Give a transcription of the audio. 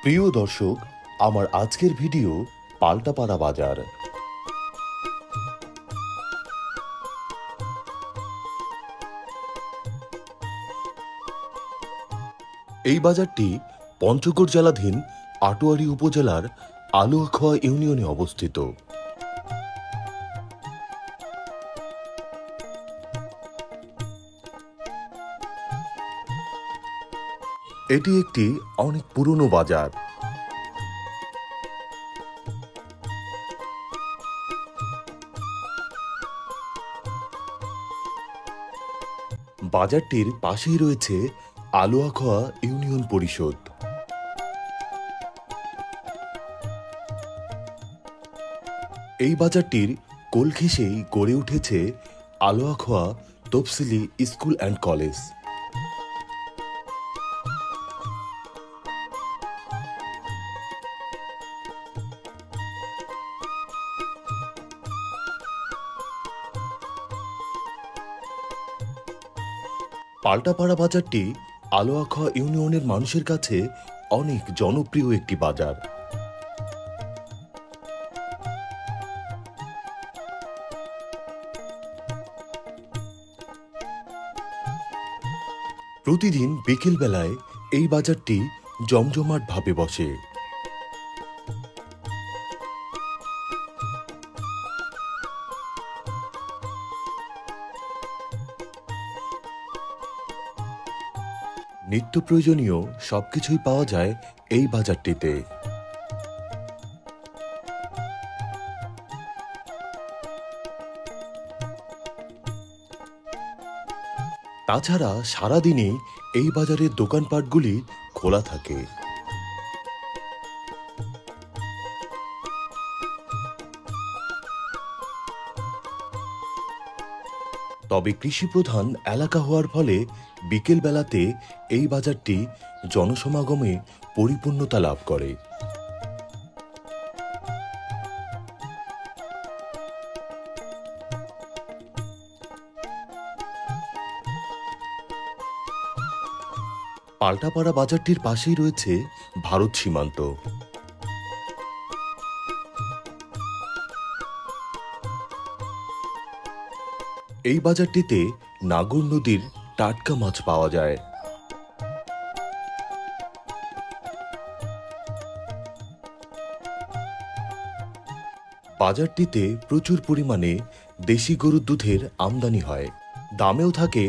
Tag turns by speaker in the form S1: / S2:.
S1: প্রিয় দর্শক, আমার আজকের ভিডিও পাল্টাপাড়া বাজার। এই বাজারটি পঞ্চগড় জেলাধীন আটোয়ারী উপজেলার আলুয়াখোয়া ইউনিয়নে অবস্থিত। এটি একটি অনেক পুরনো বাজার। বাজারটির পাশেই রয়েছে আলুয়াখোয়া ইউনিয়ন পরিষদ। এই বাজারটির কোল ঘেঁষেই গড়ে উঠেছে আলুয়াখোয়া তফসিলি স্কুল অ্যান্ড কলেজ। পাল্টাপাড়া বাজারটি আলুয়াখোয়া ইউনিয়নের মানুষের কাছে অনেক জনপ্রিয় একটি বাজার। প্রতিদিন বিকেল বেলায় এই বাজারটি জমজমাট ভাবে বসে। নিত্য প্রয়োজনীয় সবকিছুই পাওয়া যায় এই বাজারটিতে। তাছাড়া সারাদিনই এই বাজারের দোকানপাটগুলি খোলা থাকে। তবে কৃষিপ্রধান এলাকা হওয়ার ফলে বিকেল বেলাতে এই বাজারটি জনসমাগমে পরিপূর্ণতা লাভ করে। পাল্টাপাড়া বাজারটির পাশেই রয়েছে ভারত সীমান্ত। এই বাজারটিতে নাগর নদীর টাটকা মাছ পাওয়া যায়। বাজারটিতে প্রচুর পরিমাণে দেশি গরুর দুধের আমদানি হয়। দামেও থাকে